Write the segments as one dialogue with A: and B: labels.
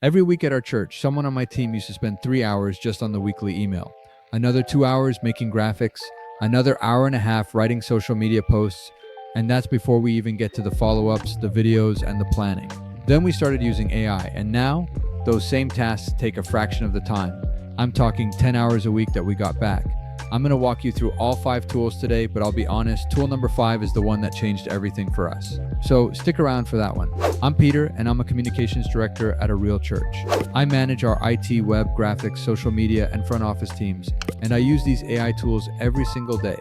A: Every week at our church, someone on my team used to spend 3 hours just on the weekly email, another 2 hours making graphics, another hour and a half writing social media posts, and that's before we even get to the follow-ups, the videos, and the planning. Then we started using AI, and now those same tasks take a fraction of the time. I'm talking 10 hours a week that we got back. I'm going to walk you through all 5 tools today, but I'll be honest, tool number 5 is the one that changed everything for us. So stick around for that one. I'm Peter, and I'm a communications director at a real church. I manage our IT, web, graphics, social media, and front office teams, and I use these AI tools every single day.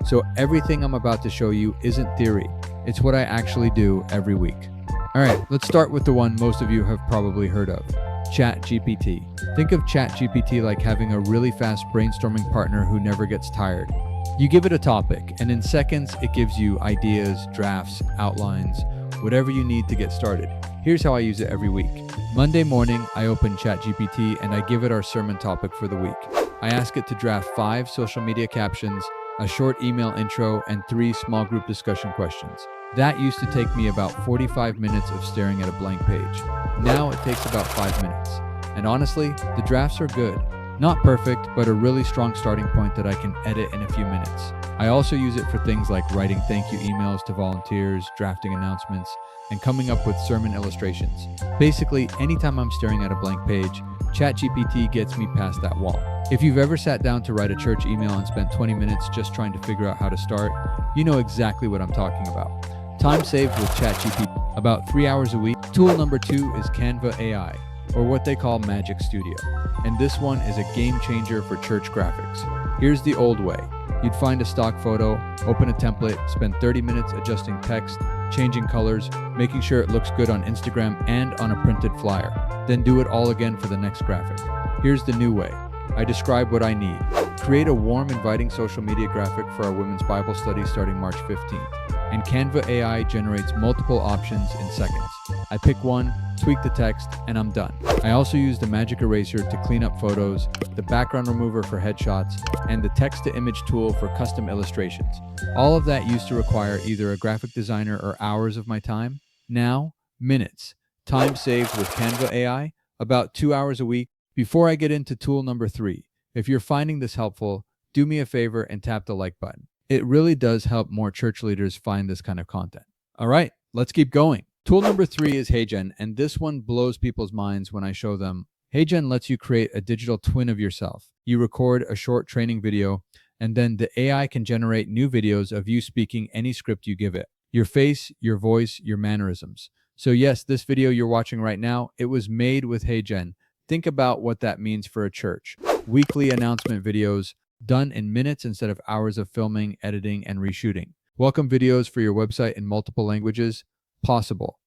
A: So everything I'm about to show you isn't theory. It's what I actually do every week. All right, let's start with the one most of you have probably heard of. ChatGPT. Think of ChatGPT like having a really fast brainstorming partner who never gets tired. You give it a topic, and in seconds, it gives you ideas, drafts, outlines, whatever you need to get started. Here's how I use it every week. Monday morning, I open ChatGPT and I give it our sermon topic for the week. I ask it to draft 5 social media captions, a short email intro, and 3 small group discussion questions. That used to take me about 45 minutes of staring at a blank page. Now it takes about 5 minutes. And honestly, the drafts are good. Not perfect, but a really strong starting point that I can edit in a few minutes. I also use it for things like writing thank you emails to volunteers, drafting announcements, and coming up with sermon illustrations. Basically, anytime I'm staring at a blank page, ChatGPT gets me past that wall. If you've ever sat down to write a church email and spent 20 minutes just trying to figure out how to start, you know exactly what I'm talking about. Time saved with ChatGPT, about 3 hours a week. Tool number 2 is Canva AI, or what they call Magic Studio. And this one is a game changer for church graphics. Here's the old way. You'd find a stock photo, open a template, spend 30 minutes adjusting text, changing colors, making sure it looks good on Instagram and on a printed flyer. Then do it all again for the next graphic. Here's the new way. I describe what I need. Create a warm, inviting social media graphic for our women's Bible study starting March 15th. And Canva AI generates multiple options in seconds. I pick one, tweak the text, and I'm done. I also use the magic eraser to clean up photos, the background remover for headshots, and the text-to-image tool for custom illustrations. All of that used to require either a graphic designer or hours of my time. Now, minutes. Time saved with Canva AI, about 2 hours a week. Before I get into tool number 3, if you're finding this helpful, do me a favor and tap the like button. It really does help more church leaders find this kind of content. All right, let's keep going. Tool number 3 is HeyGen, and this one blows people's minds when I show them. HeyGen lets you create a digital twin of yourself. You record a short training video, and then the AI can generate new videos of you speaking any script you give it. Your face, your voice, your mannerisms. So yes, this video you're watching right now, it was made with HeyGen. Think about what that means for a church. Weekly announcement videos done in minutes instead of hours of filming, editing, and reshooting. Welcome videos for your website in multiple languages. Possible.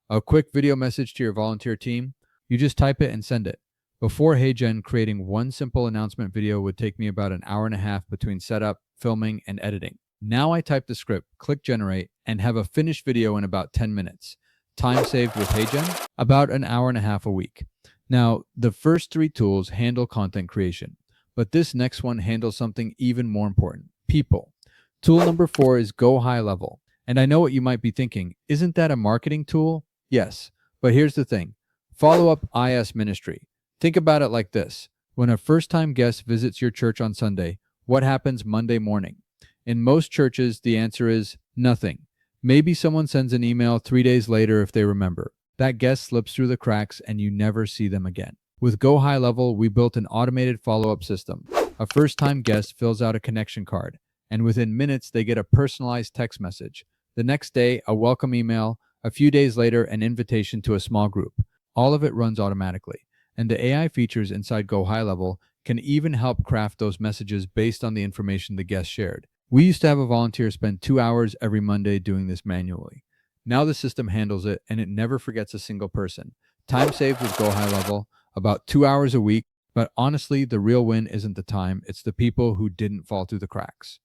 A: A quick video message to your volunteer team. You just type it and send it. Before HeyGen, creating one simple announcement video would take me about an hour and a half between setup, filming, and editing. Now I type the script, click generate, and have a finished video in about 10 minutes. Time saved with HeyGen, about an hour and a half a week. Now, the first 3 tools handle content creation, but this next one handles something even more important, people. Tool number 4 is Go High Level. And I know what you might be thinking, isn't that a marketing tool? Yes, but here's the thing. Follow-up IS ministry. Think about it like this. When a first-time guest visits your church on Sunday, what happens Monday morning? In most churches, the answer is nothing. Maybe someone sends an email 3 days later if they remember. That guest slips through the cracks and you never see them again. With Go High Level, we built an automated follow-up system. A first-time guest fills out a connection card, and within minutes, they get a personalized text message. The next day, a welcome email. A few days later, an invitation to a small group. All of it runs automatically. And the AI features inside Go High Level can even help craft those messages based on the information the guest shared. We used to have a volunteer spend 2 hours every Monday doing this manually. Now the system handles it, and it never forgets a single person. Time saved with Go High Level, about 2 hours a week, but honestly, the real win isn't the time, it's the people who didn't fall through the cracks.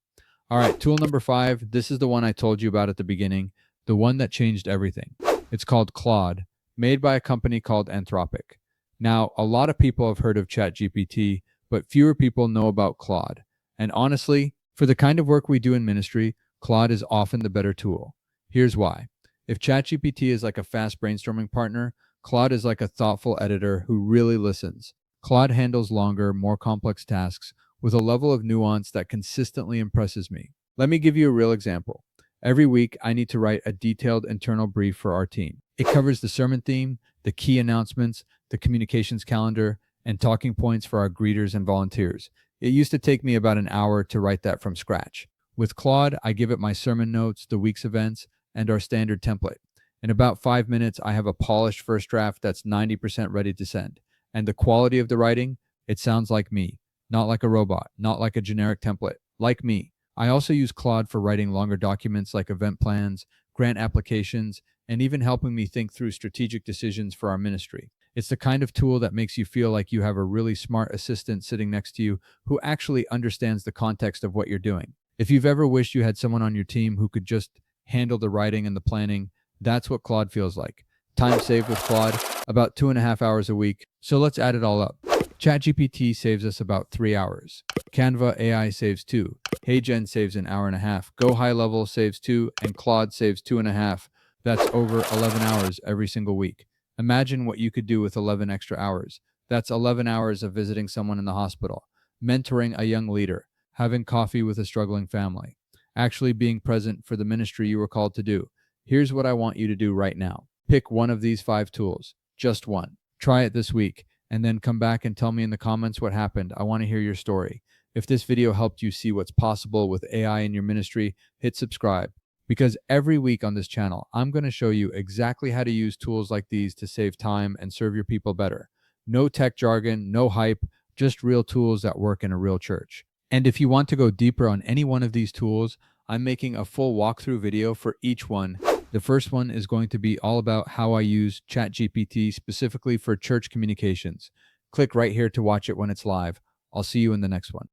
A: All right, tool number 5, this is the one I told you about at the beginning, the one that changed everything. It's called Claude, made by a company called Anthropic. Now, a lot of people have heard of ChatGPT, but fewer people know about Claude. And honestly, for the kind of work we do in ministry, Claude is often the better tool. Here's why. If ChatGPT is like a fast brainstorming partner, Claude is like a thoughtful editor who really listens. Claude handles longer, more complex tasks with a level of nuance that consistently impresses me. Let me give you a real example. Every week, I need to write a detailed internal brief for our team. It covers the sermon theme, the key announcements, the communications calendar, and talking points for our greeters and volunteers. It used to take me about an hour to write that from scratch. With Claude, I give it my sermon notes, the week's events, and our standard template. In about 5 minutes, I have a polished first draft that's 90% ready to send. And the quality of the writing, it sounds like me, not like a robot, not like a generic template, like me. I also use Claude for writing longer documents like event plans, grant applications, and even helping me think through strategic decisions for our ministry. It's the kind of tool that makes you feel like you have a really smart assistant sitting next to you who actually understands the context of what you're doing. If you've ever wished you had someone on your team who could just handle the writing and the planning, that's what Claude feels like. Time saved with Claude, about 2.5 hours a week. So let's add it all up. ChatGPT saves us about 3 hours. Canva AI saves 2. HeyGen saves an hour and a half. Go High Level saves 2. And Claude saves 2.5. That's over 11 hours every single week. Imagine what you could do with 11 extra hours. That's 11 hours of visiting someone in the hospital, mentoring a young leader, having coffee with a struggling family, actually being present for the ministry you were called to do. Here's what I want you to do right now. Pick one of these 5 tools, just one. Try it this week, and then come back and tell me in the comments what happened. I want to hear your story. If this video helped you see what's possible with AI in your ministry, hit subscribe. Because every week on this channel, I'm going to show you exactly how to use tools like these to save time and serve your people better. No tech jargon, no hype, just real tools that work in a real church. And if you want to go deeper on any one of these tools, I'm making a full walkthrough video for each one. The first one is going to be all about how I use ChatGPT specifically for church communications. Click right here to watch it when it's live. I'll see you in the next one.